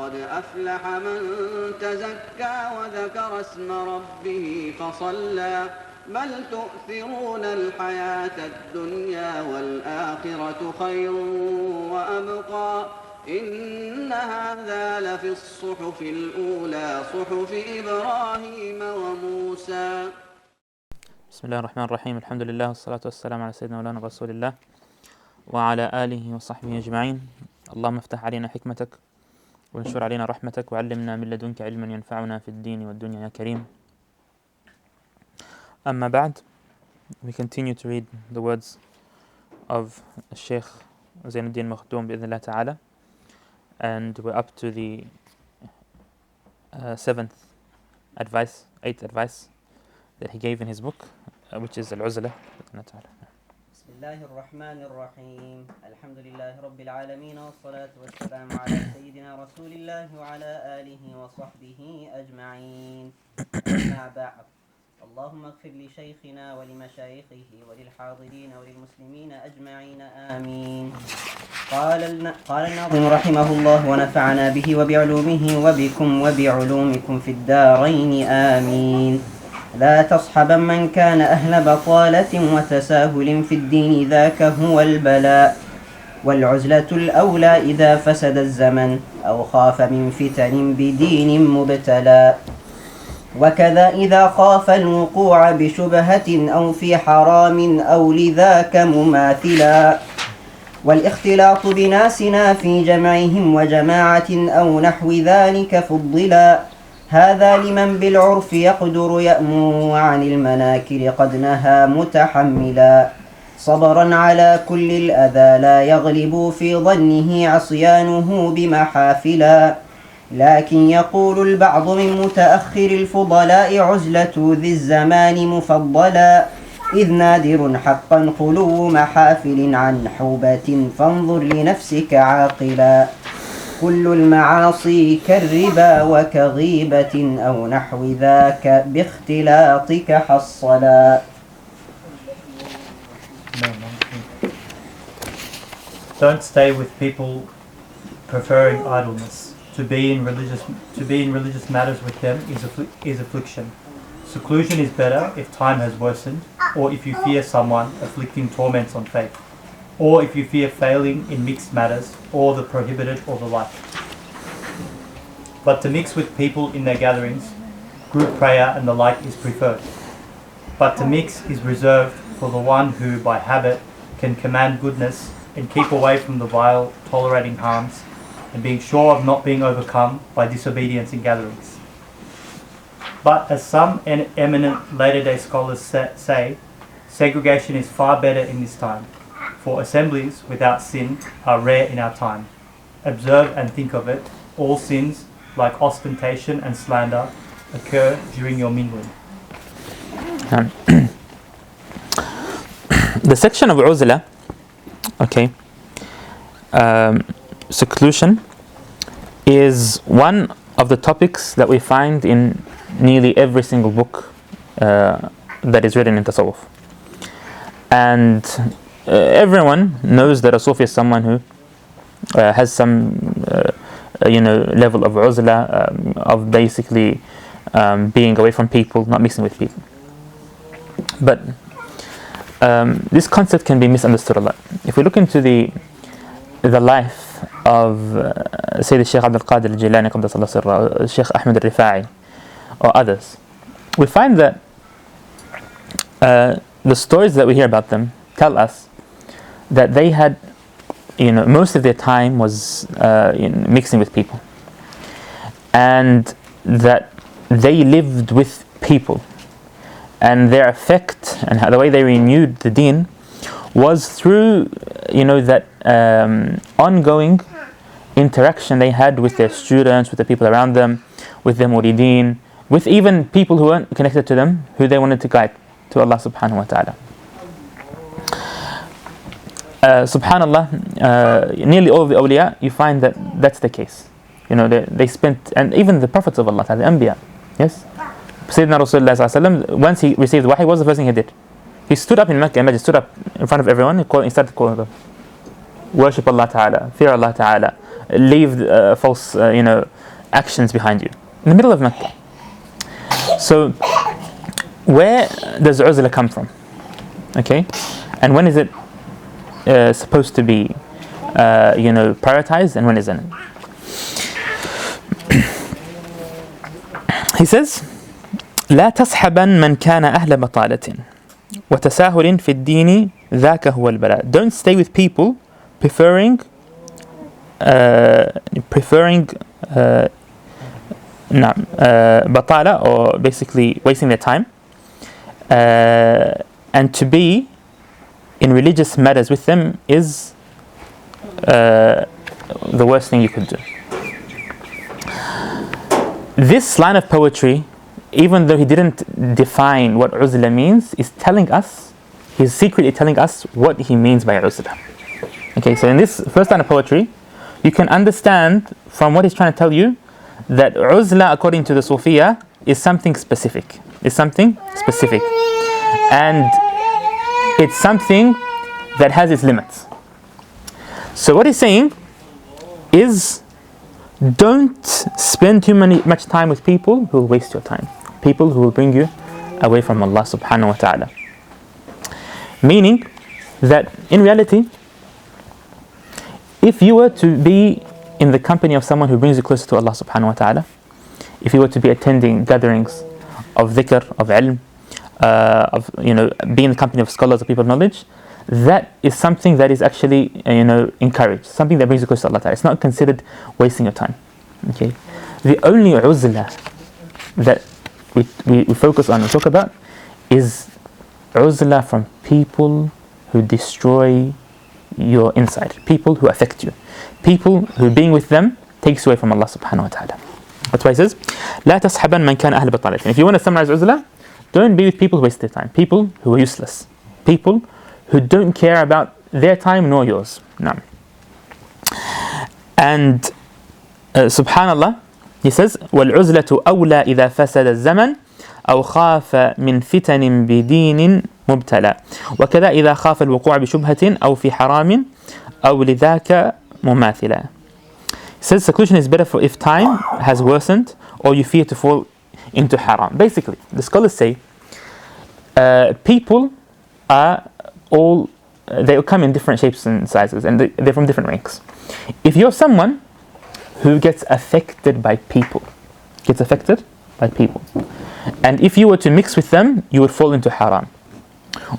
قد أفلح من تزكى وذكر اسم ربه فصلى بل تؤثرون الحياة الدنيا والآخرة خير وأبقى إن هذا لفي الصحف الأولى صحف إبراهيم وموسى. بسم الله الرحمن الرحيم. الحمد لله والصلاة والسلام على سيدنا مولانا رسول الله وعلى آله وصحبه أجمعين. اللهم افتح علينا حكمتك وانشر علينا رحمتك وعلمنا من لدنك علما ينفعنا في الدين والدنيا يا كريم. أما بعد, we continue to read the words of Shaykh Zainuddīn Makhdūm بإذن الله تعالى, and we're up to the eighth advice that he gave in his book, which is al-Uzlah. بسم الله الرحمن الرحيم. الحمد لله رب العالمين والصلاة والسلام على سيدنا رسول الله وعلى آله وصحبه أجمعين. أما بعد، اللهم اغفر لشيخنا ولمشايخه وللحاضرين وللمسلمين أجمعين آمين. قال الناظم رحمه الله ونفعنا به وبعلومه وبكم وبعلومكم في الدارين آمين. لا تصحبا من كان أهل بطالة وتساهل في الدين ذاك هو البلاء، والعزلة الأولى إذا فسد الزمن أو خاف من فتن بدين مبتلى، وكذا إذا خاف الوقوع بشبهة أو في حرام أو لذاك مماثلا، والاختلاط بناسنا في جمعهم وجماعة أو نحو ذلك فضلا، هذا لمن بالعرف يقدر يأمر عن المناكر قد نهى متحملا، صبرا على كل الأذى لا يغلب في ظنه عصيانه بمحافلا، لكن يقول البعض من متأخر الفضلاء عزلة ذي الزمان مفضلا، إذ نادر حقا خلو محافل عن حوبة فانظر لنفسك عاقلا، كل المعاصي كالربا وكغيبة أو نحو ذاك باختلاطك حصلا. Don't stay with people preferring idleness. To be in religious matters with them is affliction. Seclusion is better if time has worsened, or if you fear someone afflicting torments on faith, or if you fear failing in mixed matters, or the prohibited or the like. But to mix with people in their gatherings, group prayer and the like is preferred. But to mix is reserved for the one who by habit can command goodness and keep away from the vile, tolerating harms, and being sure of not being overcome by disobedience in gatherings. But as some eminent later-day scholars say, segregation is far better in this time, for assemblies without sin are rare in our time. Observe and think of it, all sins, like ostentation and slander, occur during your mingling. The section of Uzlah, seclusion, is one of the topics that we find in nearly every single book that is written in Tassawuf. And everyone knows that a Sufi is someone who has some level of uzlah, of basically being away from people, not mixing with people. But this concept can be misunderstood a lot. If we look into the life of Sayyid Shaykh Abdul al-Jilani Qaddasallahu Sirra, Shaykh Ahmed al-Rifa'i, or others, we find that the stories that we hear about them tell us that they had, most of their time was mixing with people, and that they lived with people, and their effect and the way they renewed the deen was through that ongoing interaction they had with their students, with the people around them, with their murideen, with even people who weren't connected to them, who they wanted to guide to Allah subhanahu wa ta'ala. Subhanallah, nearly all of the awliya, you find that that's the case. They spent, and even the prophets of Allah, the anbiya, yes? Sayyidina Rasulullah sallallahu alaihi wasallam, once he received wahi, what was the first thing he did? He stood up in Mecca, stood up in front of everyone, he started calling them. Worship Allah Ta'ala, fear Allah Ta'ala, leave false actions behind you. In the middle of Mecca. So where does Uzlah come from? Okay, and when is it supposed to be prioritized, and when isn't it? He says, لا تصحبن من كان أهل بطالة وتساهل في الدين ذاك هو البلاء. Don't stay with people preferring batala, or basically wasting their time, and to be in religious matters with them is the worst thing you could do. This line of poetry, even though he didn't define what uzla means, is telling us, he's secretly telling us what he means by uzla. Okay, so in this first line of poetry, you can understand from what he's trying to tell you that uzla, according to the Sufiya, is something specific. It's something specific. And it's something that has its limits. So what he's saying is, don't spend too much time with people who will waste your time. People who will bring you away from Allah subhanahu wa ta'ala. Meaning that in reality, if you were to be in the company of someone who brings you closer to Allah subhanahu wa ta'ala, if you were to be attending gatherings of dhikr, of ilm, be in the company of scholars, of people of knowledge, that is something that is actually encouraged, something that brings you closer to Allah ta'ala. It's not considered wasting your time. Okay, the only uzlah that we focus on and talk about is uzlah from people who destroy your inside, people who affect you, people who being with them takes you away from Allah subhanahu wa ta'ala. That's why he says, لا تصحبن من كان أهل بطالة. If you want to summarize uzlah, don't be with people who waste their time, people who are useless, people who don't care about their time nor yours. No. And subhanallah, he says, وَالْعُزْلَةُ أَوْلَى إِذَا فَسَدَ الزَّمَنِ أو خاف من فتن بدين مبتلى وكذا إذا خاف الوقوع بشبهة أو في حرام أو لذاك مماثلا. He says seclusion is better for if time has worsened or you fear to fall into haram. Basically, the scholars say people are all, they come in different shapes and sizes, and they're from different ranks. If you're someone who gets affected by people, and if you were to mix with them, you would fall into haram,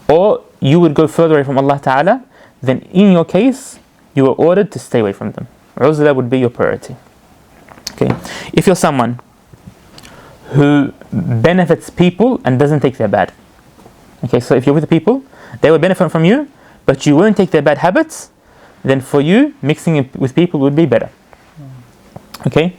or you would go further away from Allah Ta'ala, then in your case, you are ordered to stay away from them. Uzlah would be your priority. Okay. If you're someone who benefits people and doesn't take their bad, okay, so if you're with the people, they will benefit from you, but you won't take their bad habits, then for you, mixing with people would be better. Okay?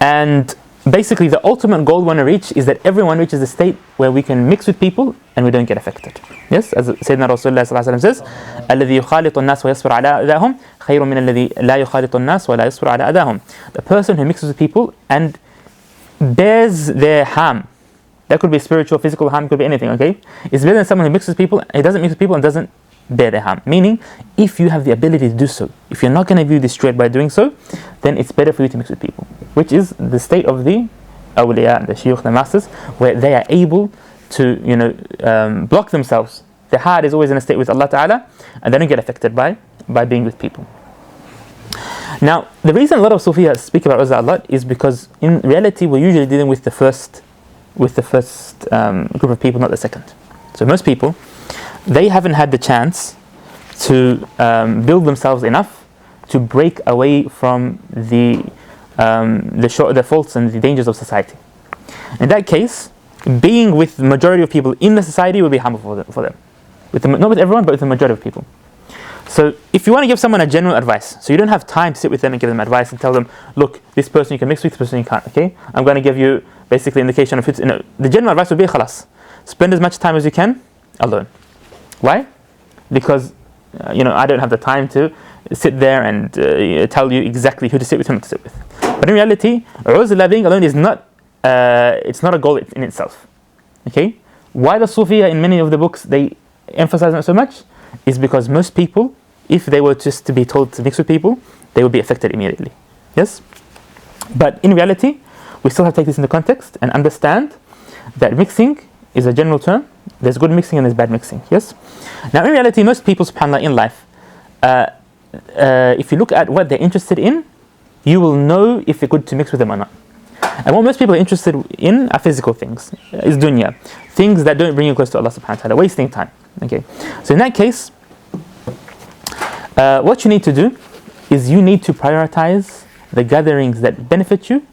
And basically, the ultimate goal we want to reach is that everyone reaches a state where we can mix with people and we don't get affected. Yes, as Sayyidina Rasulullah sallallahu alaihi wasallam says, الذي يخالط الناس ويصبر على أذاهم خير من الذي لا يخالط الناس ولا يصبر على أذاهم. The person who mixes with people and bears their harm, that could be spiritual, physical harm, could be anything. Okay, it's better than someone who mixes with people, he doesn't mix with people and doesn't bear their harm. Meaning, if you have the ability to do so, if you're not going to be destroyed by doing so, then it's better for you to mix with people, which is the state of the Awliyā, the Shaykh, the masters, where they are able to block themselves. Their heart is always in a state with Allah Ta'ala, and they don't get affected by being with people. Now, the reason a lot of Sufis speak about Uzlah a lot is because in reality we're usually dealing with the first group of people, not the second. So most people, they haven't had the chance to build themselves enough to break away from the faults and the dangers of society. In that case, being with the majority of people in the society will be harmful for them. Not with everyone, but with the majority of people. So if you want to give someone a general advice, so you don't have time to sit with them and give them advice and tell them, look, this person you can mix with, this person you can't, okay? I'm going to give you basically indication of the general advice would be khalas. Spend as much time as you can alone. Why? Because I don't have the time to sit there and tell you exactly who to sit with and not to sit with. But in reality, uzlah being alone is not it's not a goal in itself. Okay? Why the Sufiya in many of the books they emphasize it so much is because most people, if they were just to be told to mix with people, they would be affected immediately. Yes? But in reality, we still have to take this into context and understand that mixing is a general term. There's good mixing and there's bad mixing. Yes? Now in reality, most people, subhanAllah, in life, if you look at what they're interested in, you will know if they're good to mix with them or not. And what most people are interested in are physical things, is dunya. Things that don't bring you close to Allah subhanahu wa ta'ala, wasting time. Okay. So in that case, what you need to do is you need to prioritize the gatherings that benefit you,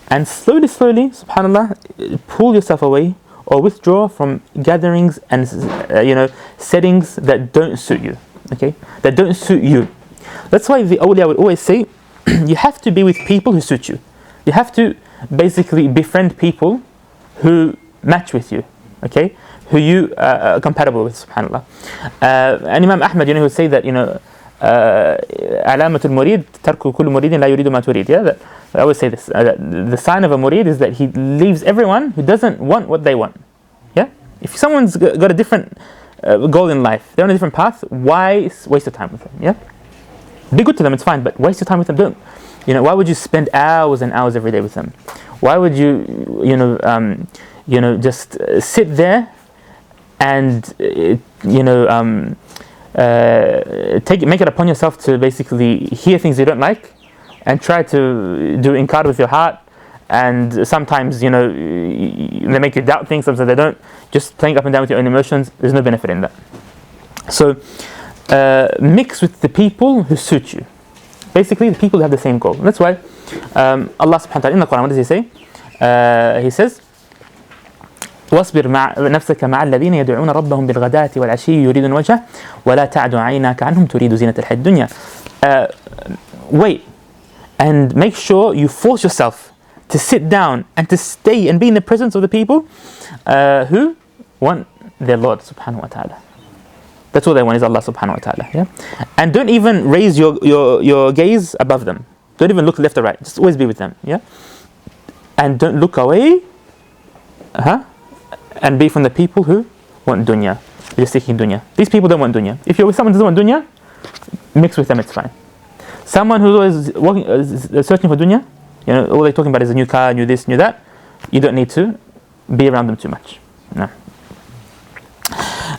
and slowly, subhanAllah, pull yourself away or withdraw from gatherings and settings that don't suit you. Okay, that don't suit you. That's why the awliya would always say, you have to be with people who suit you. You have to basically befriend people who match with you. Okay, who you are compatible with, subhanAllah. And Imam Ahmad, he would say that, علامة المريد ترك كل مريد لا يريد ما تريد. Yeah, that, I always say this. The sign of a murid is that he leaves everyone who doesn't want what they want. Yeah, if someone's got a different goal in life, they're on a different path, why waste your time with them? Yeah, be good to them, it's fine, but waste your time with them. Don't. Why would you spend hours and hours every day with them? Why would you, just sit there and make it upon yourself to basically hear things you don't like and try to do inkar with your heart, and sometimes they make you doubt things, sometimes they don't. Just playing up and down with your own emotions, there's no benefit in that. So mix with the people who suit you, basically the people who have the same goal. And that's why Allah subhanahu wa ta'ala in the Quran, what does he say? He says, واصبر نفسك مع الذين يدعون ربهم بالغداة والعشي يريدون وجهه ولا تعد عيناك عنهم تريد زينة الحياة الدنيا. Wait and make sure you force yourself to sit down and to stay and be in the presence of the people who want their Lord subhanahu wa ta'ala. That's all they want, is Allah subhanahu wa ta'ala. Yeah? And don't even raise your gaze above them. Don't even look left or right. Just always be with them. Yeah? And don't look away. And be from the people who want dunya. They're seeking dunya. These people don't want dunya. If you're with someone who doesn't want dunya, mix with them, it's fine. Someone who's always searching for dunya, all they're talking about is a new car, new this, new that, you don't need to be around them too much. No.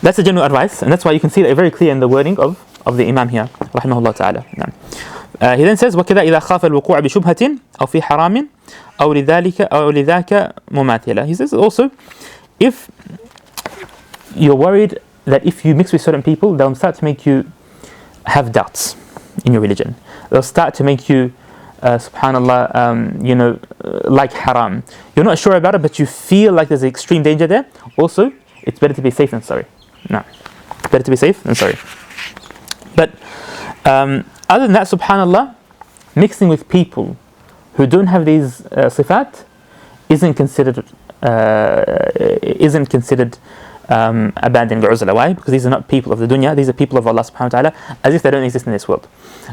That's the general advice, and that's why you can see that very clear in the wording of the Imam here, rahimahullah ta'ala. No. He then says, وَكَذَا إِذَا خَافَ الْوُقُوعَ بِشُبْهَةٍ أَوْ فِي حَرَامٍ أَوْ لِذَاكَ مُمَاثِلًا. He says also, if you're worried that if you mix with certain people, they'll start to make you have doubts in your religion. They'll start to make you, subhanallah, like haram. You're not sure about it, but you feel like there's an extreme danger there. Also, it's better to be safe than sorry. No, it's better to be safe than sorry. But other than that, subhanallah, mixing with people who don't have these sifat isn't considered abandoning the uzlah. Why? Because these are not people of the dunya, these are people of Allah subhanahu wa ta'ala, as if they don't exist in this world.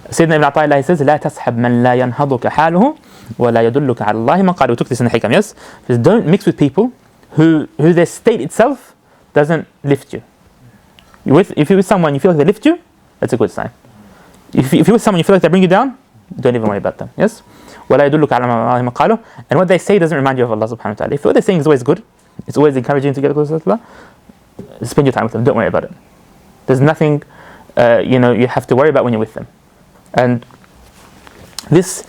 Sayyidina Ibn Ata'illah, he says, لا تسحب من لا ينهضك حاله ولا يدلك على الله ما قال. We took this in the hikam, yes? Just don't mix with people who their state itself doesn't lift you. If you're with someone you feel like they lift you, that's a good sign. If you're with someone you feel like they bring you down, don't even worry about them, yes? ولا يدلك على ما قالوا. And what they say doesn't remind you of Allah subhanahu wa ta'ala. If what they're saying is always good, it's always encouraging to get closer to Allah, spend your time with them, don't worry about it. There's nothing you have to worry about when you're with them. And this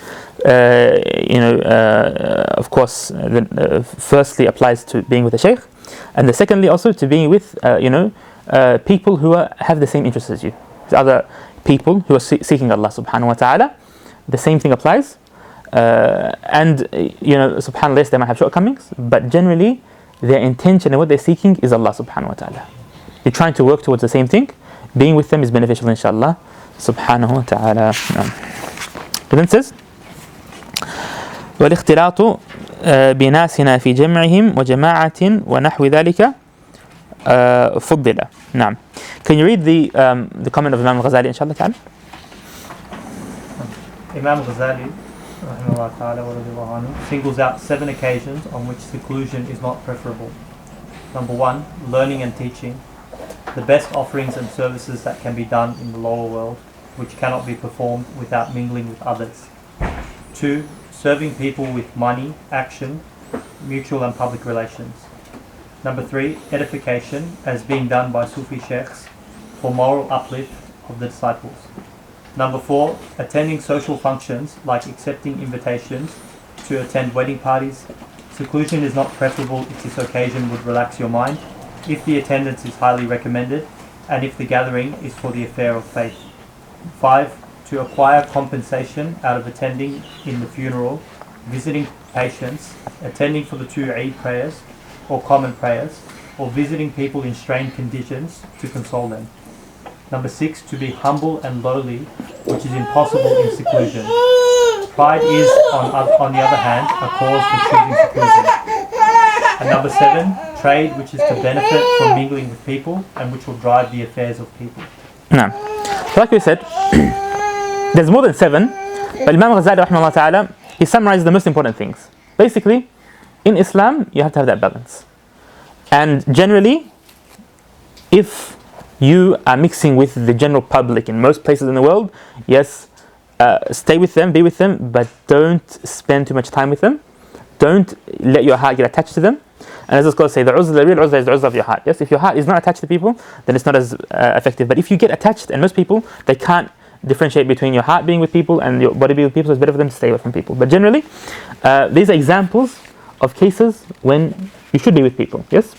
of course firstly applies to being with a shaykh, and the secondly also to being with people who have the same interests as you. There's other people who are seeking Allah subhanahu wa ta'ala. The same thing applies. And subhanallah, yes, they might have shortcomings, but generally their intention and what they're seeking is Allah subhanahu wa ta'ala. They're trying to work towards the same thing. Being with them is beneficial, inshallah subhanahu wa ta'ala. And then it says, والاختلاط بناسنا في جمعهم وجماعة ونحو ذلك فضل. نعم. Can you read the comment of Imam Ghazali, inshallah ta'ala? Imam Ghazali singles out 7 occasions on which seclusion is not preferable. Number 1, learning and teaching. the best offerings and services that can be done in the lower world, which cannot be performed without mingling with others. 2. Serving people with money, action, mutual and public relations. Number 3. Edification, as being done by Sufi Shaykhs for moral uplift of the disciples. Number 4. Attending social functions like accepting invitations to attend wedding parties. Seclusion is not preferable if this occasion would relax your mind, if the attendance is highly recommended, and if the gathering is for the affair of faith. 5. To acquire compensation out of attending in the funeral, visiting patients, attending for the 2 Eid prayers or common prayers, or visiting people in strained conditions to console them. Number 6. To be humble and lowly, which is impossible in seclusion. Pride is, on the other hand, a cause for choosing seclusion. And number 7. Trade, which is to benefit from mingling with people and which will drive the affairs of people. No. So like we said, there's more than 7, but Imam Ghazali rahimahullah ta'ala, he summarized the most important things. Basically, in Islam, you have to have that balance. And generally, if you are mixing with the general public in most places in the world, yes, stay with them, be with them, but don't spend too much time with them. Don't let your heart get attached to them. And as the scholars say, the real uzlah is the uzlah of your heart. Yes, if your heart is not attached to people, then it's not as effective. But if you get attached, and most people, they can't differentiate between your heart being with people and your body being with people, so it's better for them to stay away from people. But generally, these are examples of cases when you should be with people. Yes,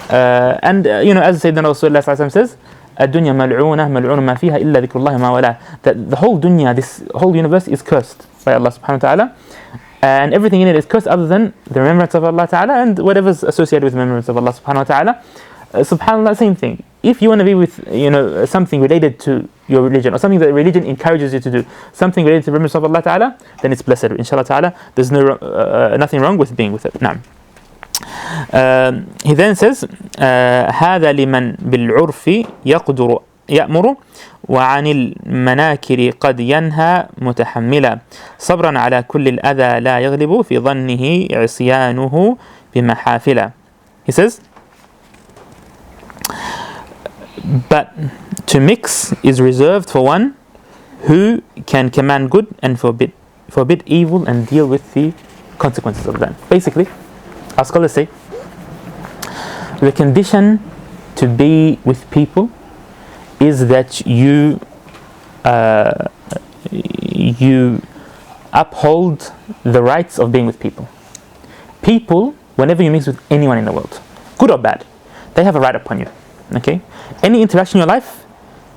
and as Sayyidina Rasulullah sallallahu alaihi wasallam says, الدنيا ملعونة ملعون ما فيها إلا ذكر الله ما ولا. That the whole dunya, this whole universe is cursed by Allah subhanahu wa ta'ala, and everything in it is cursed other than the remembrance of Allah ta'ala and whatever's associated with the remembrance of Allah subhanahu wa ta'ala. SubhanAllah, same thing. If you want to be with something related to your religion, or something that religion encourages you to do, something related to the remembrance of Allah ta'ala, then it's blessed, inshallah ta'ala. There's nothing wrong with being with it. Naam. He then says, هذا لمن بالعرف يقدر يأمر وعن المناكر قد ينهى متحملا صبرا على كل الأذى لا يغلب في ظنه عصيانه بمحافلا. He says, but to mix is reserved for one who can command good and forbid evil and deal with the consequences of that. Basically, our scholars say the condition to be with people is that you uphold the rights of being with people. People, whenever you mix with anyone in the world, good or bad, they have a right upon you. Okay? Any interaction in your life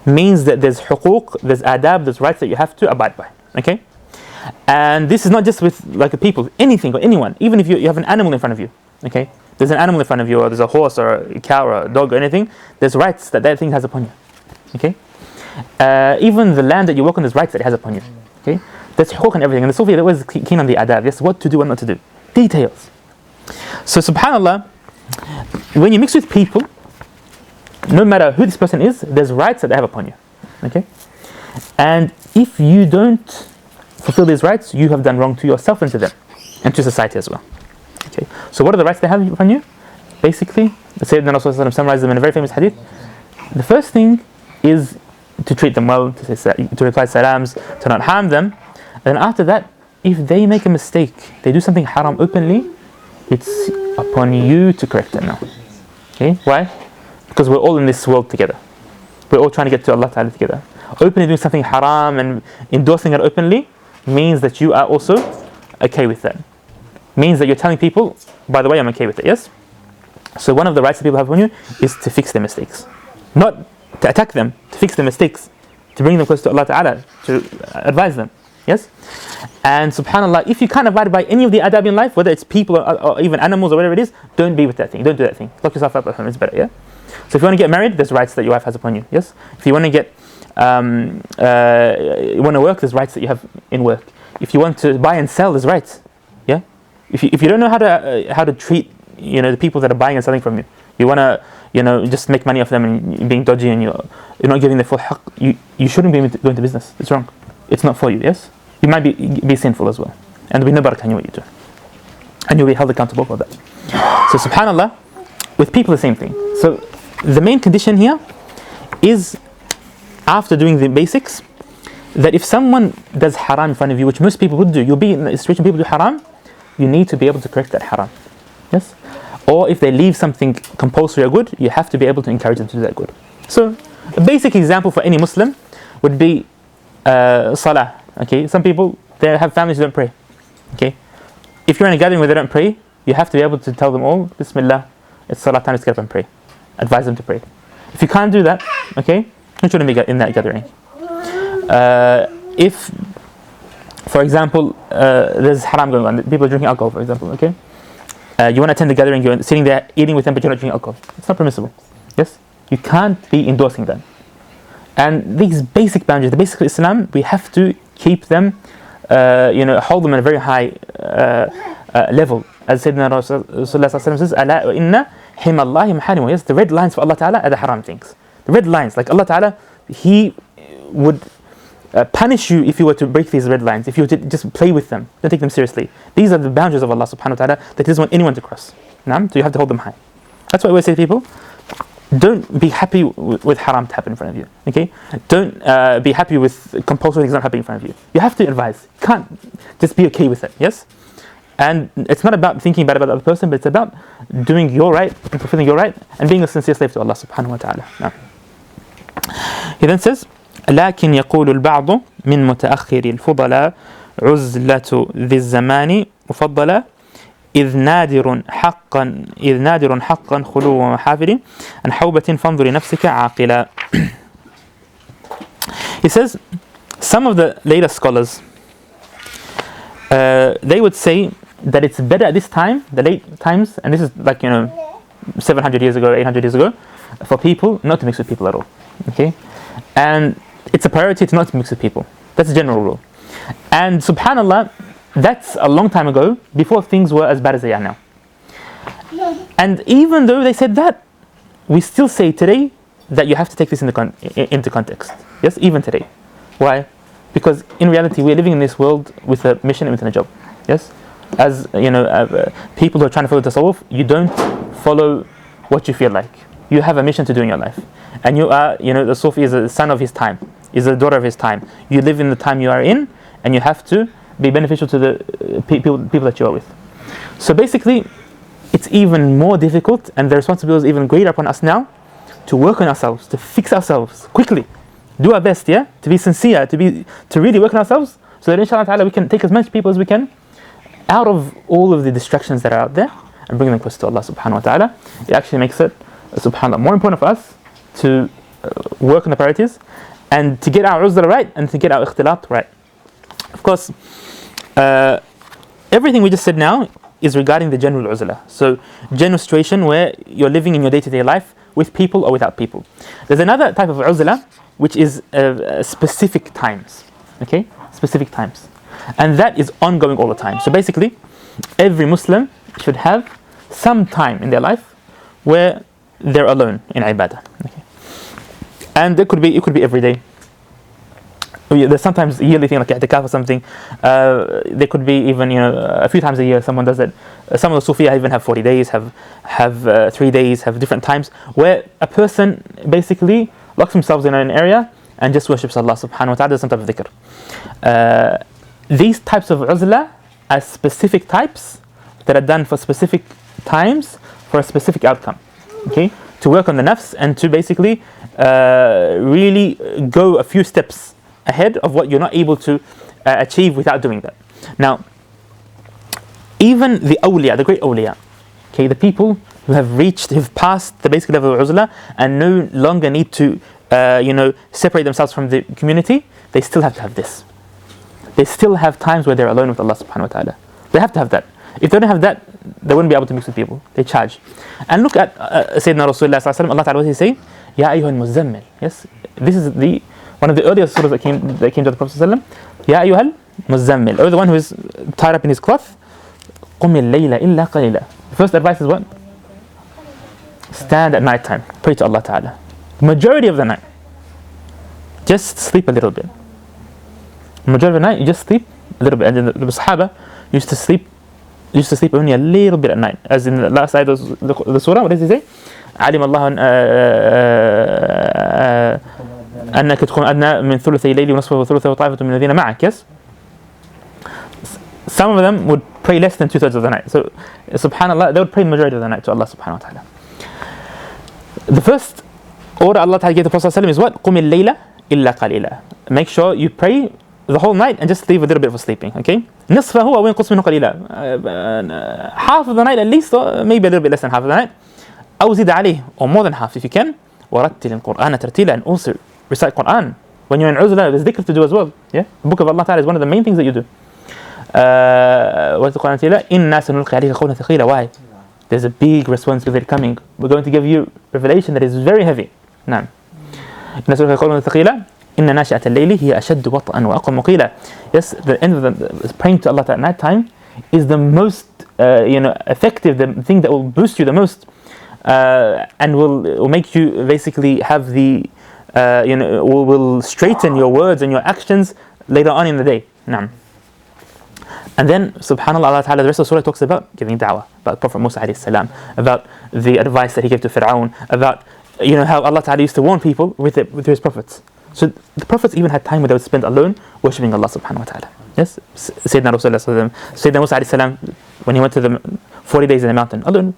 means that there's huquq, there's adab, there's rights that you have to abide by. Okay? And this is not just with like the people, anything or anyone, even if you have an animal in front of you. Okay? There's an animal in front of you, or there's a horse or a cow or a dog or anything, there's rights that thing has upon you. Okay? Even the land that you walk on, there's rights that it has upon you. Okay? There's huquq and everything. And the Sufi, they're always keen on the adab. Yes, what to do, what not to do. Details. So subhanAllah, when you mix with people, no matter who this person is, there's rights that they have upon you. Okay? And if you don't fulfill these rights, you have done wrong to yourself and to them, and to society as well. Okay? So what are the rights they have upon you? Basically, Sayyidina Rasulullah summarized them in a very famous hadith. The first thing is to treat them well, to reply salams, to not harm them. And then after that, if they make a mistake, they do something haram openly, it's upon you to correct them now. Okay? Why? Because we're all in this world together. We're all trying to get to Allah Ta'ala together. Openly doing something haram and endorsing it openly means that you are also okay with that. Means that you're telling people, by the way, I'm okay with it, yes? So one of the rights that people have on you is to fix their mistakes. Not to attack them, to fix their mistakes, to bring them close to Allah Ta'ala, to advise them, yes? And subhanAllah, if you can't abide by any of the adab in life, whether it's people or even animals or whatever it is, don't be with that thing, don't do that thing. Lock yourself up at home, it's better, yeah? So if you want to get married, there's rights that your wife has upon you, yes? If you want to get, you want to work, there's rights that you have in work. If you want to buy and sell, there's rights, yeah? If you don't know how to treat, the people that are buying and selling from you, you want to, just make money off them and being dodgy and you're not giving the full haqq, you shouldn't be going to business. It's wrong. It's not for you, yes? You might be sinful as well. And there'll be no barakah in what you do. And you'll be held accountable for that. So subhanAllah, with people the same thing. So the main condition here is, after doing the basics, that if someone does haram in front of you, which most people would do, you'll be in a situation people do haram, you need to be able to correct that haram. Yes? Or if they leave something compulsory or good, you have to be able to encourage them to do that good. So, a basic example for any Muslim would be salah. Okay, some people, they have families who don't pray. Okay, if you're in a gathering where they don't pray, you have to be able to tell them all, Bismillah, it's salah time, let's get up and pray. Advise them to pray. If you can't do that, okay, you shouldn't be in that gathering. If, for example, there's haram going on, people are drinking alcohol, for example, okay, you want to attend the gathering, you're sitting there eating with them, but you're not drinking alcohol. It's not permissible. Yes, you can't be endorsing that. And these basic boundaries, the basics of Islam, we have to keep them, hold them at a very high level. As Sayyidina Rasulullah says, "Ala inna himallahi maharimu." Yes, the red lines for Allah Ta'ala are the haram things. The red lines, like Allah Ta'ala, He would punish you if you were to break these red lines, if you were to just play with them, don't take them seriously. These are the boundaries of Allah Subhanahu wa Ta'ala that He doesn't want anyone to cross. So you have to hold them high. That's why I always say to people, don't be happy with haram to happen in front of you. Okay? Don't be happy with compulsory things not happening in front of you. You have to advise. You can't just be okay with it. Yes? And it's not about thinking bad about the other person, but it's about doing your right and fulfilling your right and being a sincere slave to Allah Subhanahu wa Ta'ala. He then says, لكن يقول البعض من متأخر الفضلاء عزلة ذي الزمان مفضلة إذ نادر حقا خلو محافل عن حوبة فانظر نفسك عاقلا. He says, some of the later scholars, they would say that it's better at this time, the late times, and this is like 700 years ago, 800 years ago, for people not to mix with people at all. Okay, and it's a priority to not mix with people. That's a general rule. And subhanallah, that's a long time ago, before things were as bad as they are now. And even though they said that, we still say today that you have to take this into context. Yes, even today. Why? Because in reality, we're living in this world with a mission and with a job. Yes, as people who are trying to follow Tassawuf, you don't follow what you feel like. You have a mission to do in your life, and you are, the Sufi is a son of his time, is a daughter of his time. You live in the time you are in, and you have to be beneficial to the people that you are with. So basically, it's even more difficult, and the responsibility is even greater upon us now to work on ourselves, to fix ourselves quickly, do our best, to be sincere, to really work on ourselves, so that inshallah ta'ala we can take as much people as we can out of all of the distractions that are out there and bring them close to Allah Subhanahu wa Ta'ala. It actually makes it, subhanAllah, more important for us to work on the priorities and to get our uzlah right and to get our ikhtilat right. Of course, everything we just said now is regarding the general uzlah. So, general situation where you're living in your day-to-day life with people or without people. There's another type of uzlah which is specific times. Okay? Specific times. And that is ongoing all the time. So basically, every Muslim should have some time in their life where they're alone in ibadah. Okay? And it could be every day. There's sometimes a yearly thing like i'tikaf or something. There could be even a few times a year someone does it. Some of the Sufiya even have 40 days, have 3 days, have different times where a person basically locks themselves in an area and just worships Allah Subhanahu wa Ta'ala, does some type of dhikr. These types of uzlah are specific types that are done for specific times for a specific outcome. Okay, to work on the nafs and to basically really go a few steps ahead of what you're not able to achieve without doing that. Now, even the awliya, the great awliya, okay, the people who have passed the basic level of uzlah and no longer need to separate themselves from the community, they still have to have this. They still have times where they're alone with Allah Subhanahu wa Ta'ala. They have to have that. If they don't have that, they wouldn't be able to mix with people. They charge. And look at Sayyidina Rasulullah sallallahu alaihi wasallam. Allah Ta'ala, what does He say? Ya ayyuhal muzammil. Yes, this is one of the earliest surahs that came to the Prophet sallallahu alaihi wasallam. Ya ayyuhal muzammil. Or the one who is tied up in his cloth. Qum al-layla illa qalila. The first advice is what? Stand at night time. Pray to Allah Ta'ala. Majority of the night. Just sleep a little bit. Majority of the night, you just sleep a little bit. And the Sahaba used to sleep only a little bit at night. As in the last ayat of the surah, what does he say? علم الله أنك تكون أدنى من ثلثي الليل ونصفه وثلثه وطائفة من الذين معك. Yes. Some of them would pray less than 2/3 of the night. So, subhanallah, they would pray the majority of the night to Allah subhanahu wa ta'ala. The first order Allah ta'ala gave the Prophet is what? قُمِ اللَّيْلَ إِلَّا قَلِيلًا. Make sure you pray the whole night and just leave a little bit for sleeping. Okay? نصفه أو ينقص منه قليلا. Half of the night at least, or maybe a little bit less than half of the night. أو زيد عليه, or more than half if you can. وَرَتِّلِ الْقُرْآنَ تَرْتِيلًا. And also recite Quran. When you're in Uzlah, there's dhikr to do as well. Yeah? The book of Allah ta'ala is one of the main things that you do. إِنَّا سَنُلْقِي عَلَيْكَ قَوْلًا ثَقِيلًا. Why? There's a big responsibility coming. We're going to give you revelation that is very heavy. نعم. إِنَّا سَنُلْقِي قَوْلًا ثَقِيلًا إِنَّ نَاشِئَةَ اللَّيْلِ هِيَ أَشَدُّ وَطْئًا وَأَقْوَمُ قِيلًا. Yes, the end of the praying to Allah at night time is the most effective, the thing that will boost you the most, and will make you basically have the will straighten your words and your actions later on in the day. نعم. And then, subhanAllah, Allah Ta'ala, the rest of the surah talks about giving da'wah, about Prophet Musa alayhi salam, about the advice that he gave to Fir'aun, about how Allah Ta'ala used to warn people with his prophets. So the prophets even had time where they would spend alone worshipping Allah subhanahu wa ta'ala. Yes? Sayyidina Rasulullah, Sayyidina Musa alayhi salam, when he went to the 40 days in the mountain alone,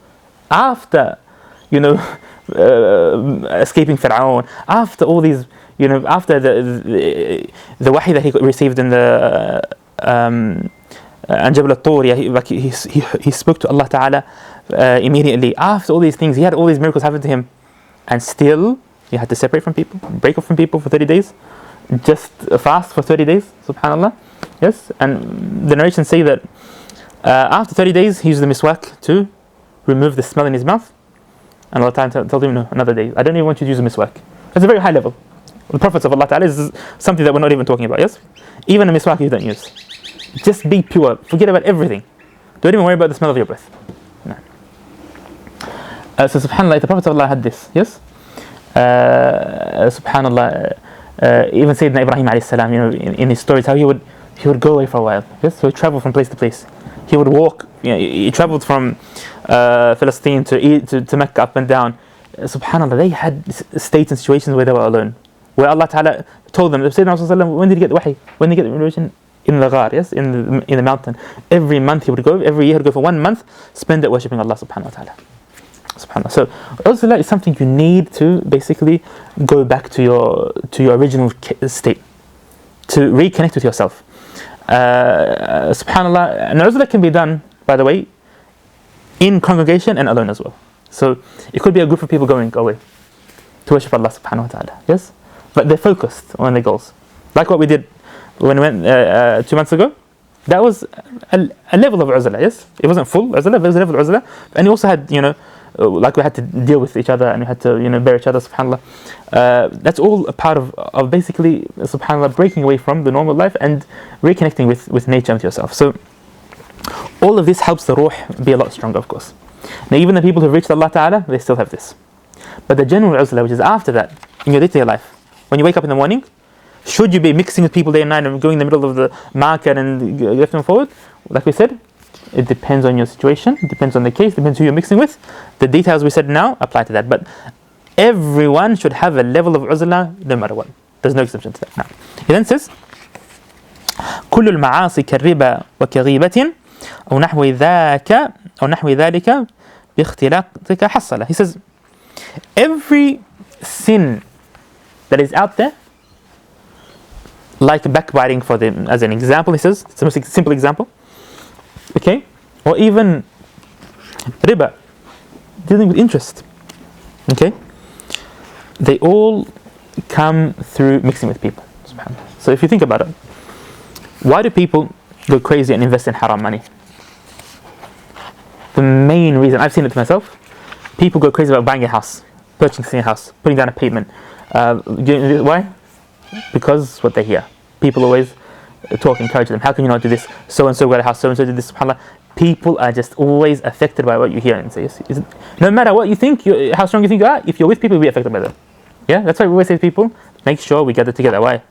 after escaping Fir'aun, after all these, after the wahi that he received in the Jabal al-Tur, he spoke to Allah Ta'ala immediately. After all these things, he had all these miracles happen to him, and still he had to separate from people, break up from people for 30 days, just fast for 30 days, subhanallah. Yes, and the narrations say that after 30 days he used the miswak to remove the smell in his mouth, and Allah Ta'ala told him, no, another day, I don't even want you to use the miswak. That's a very high level. The prophets of Allah Ta'ala is something that we're not even talking about. Yes, even a miswak you don't use. Just be pure, forget about everything, don't even worry about the smell of your breath. No. So subhanallah, the prophets of Allah had this. Yes, subhanallah, even Sayyidina Ibrahim alayhi salam, in his stories, how he would go away for a while. Yes, so he traveled from place to place. He would walk. He traveled from Palestine to Mecca, up and down. Subhanallah, they had states and situations where they were alone, where Allah Ta'ala told them, Sayyidina Rasulullah, when did he get the wahi? When did he get the revelation? In the ghar, yes, in the mountain. Every month he would go, every year he would go for 1 month, spend it worshipping Allah subhanahu wa ta'ala. SubhanAllah. So Uzlah is something you need to basically go back to your original state, to reconnect with yourself. SubhanAllah, and Uzlah can be done, by the way, in congregation and alone as well. So it could be a group of people going away to worship Allah subhanahu wa ta'ala, yes? But they're focused on their goals. Like what we did when we went 2 months ago. That was a level of Uzlah, yes? It wasn't full Uzlah, but it was a level of Uzlah. And you also had, like we had to deal with each other and we had to, bear each other, subhanAllah. That's all a part of basically, subhanAllah, breaking away from the normal life and reconnecting with nature and with yourself. So all of this helps the ruh be a lot stronger, of course. Now even the people who've reached Allah Ta'ala, they still have this. But the general Uzlah, which is after that, in your day-to-day life, when you wake up in the morning, should you be mixing with people day and night and going in the middle of the market and left them forward? Like we said, it depends on your situation, it depends on the case, depends who you're mixing with. The details we said now apply to that. But everyone should have a level of Uzlah no matter what. There's no exception to that. Now, he then says, كل المعاصي كالربا وكغيبة أو نحو ذلك باختلاقك حصلة. He says, every sin that is out there, like backbiting for them, as an example, he says, it's the most simple example, okay, or even riba, dealing with interest, okay, they all come through mixing with people. So if you think about it, why do people go crazy and invest in haram money? The main reason, I've seen it to myself, people go crazy about buying a house, purchasing a house, putting down a payment. Why? Because what they hear. People always talk, encourage them. How can you not do this? So and so got a house, so and so did this. SubhanAllah. People are just always affected by what you hear and say. No matter what you think, how strong you think you are, if you're with people, you'll be affected by them. Yeah, that's why we always say to people, make sure we gather together. Why?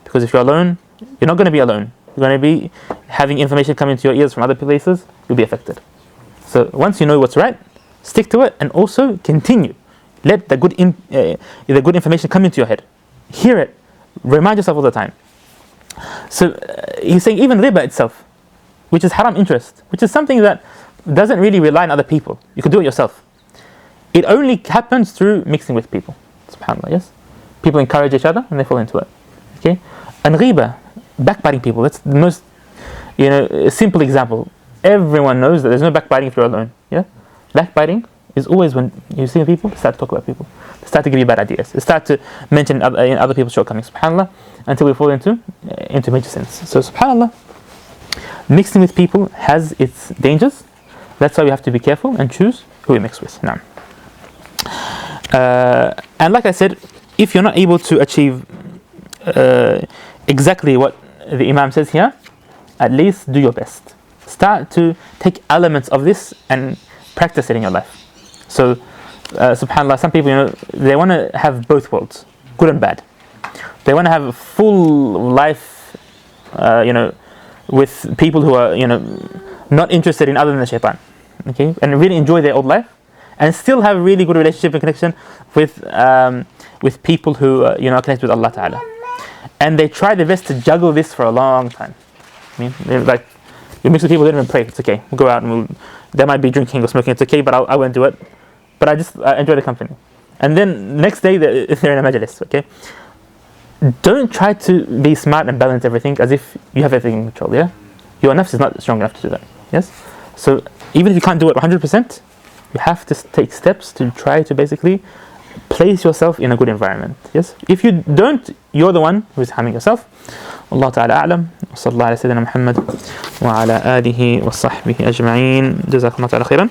Because if you're alone, you're not going to be alone. You're going to be having information coming to your ears from other places. You'll be affected. So once you know what's right, stick to it, and also continue. Let the good information come into your head. Hear it. Remind yourself all the time. So he's saying even riba itself, which is haram interest, which is something that doesn't really rely on other people. You can do it yourself. It only happens through mixing with people. SubhanAllah, yes? People encourage each other and they fall into it. Okay? And ghiba, backbiting people, that's the most simple example. Everyone knows that there's no backbiting if you're alone. Yeah? Backbiting is always when you see people, they start to talk about people. They start to give you bad ideas. They start to mention other people's shortcomings. SubhanAllah, until we fall into major sins. So SubhanAllah, mixing with people has its dangers. That's why we have to be careful and choose who we mix with. Now, and like I said, if you're not able to achieve exactly what the Imam says here, at least do your best. Start to take elements of this and practice it in your life. So, subhanAllah, some people, they want to have both worlds, good and bad. They want to have a full life, with people who are, not interested in other than the shaitan. Okay, and really enjoy their old life, and still have a really good relationship and connection with people who are connected with Allah Ta'ala. And they try their best to juggle this for a long time. I mean, they're like, you mix with people, they don't even pray. It's okay. We'll go out and they might be drinking or smoking. It's okay, but I won't do it. But I just enjoy the company. And then next day they're in a majlis. Okay. Don't try to be smart and balance everything as if you have everything in control. Yeah. Your nafs is not strong enough to do that. Yes. So even if you can't do it 100%, you have to take steps to try to basically place yourself in a good environment. Yes. If you don't, you're the one who's harming yourself. Allah Ta'ala a'lam. Wa sallallahu ala sayyidina Muhammad wa ala alihi wa sahbihi ajma'in. Jazakumullah ta'ala khairan.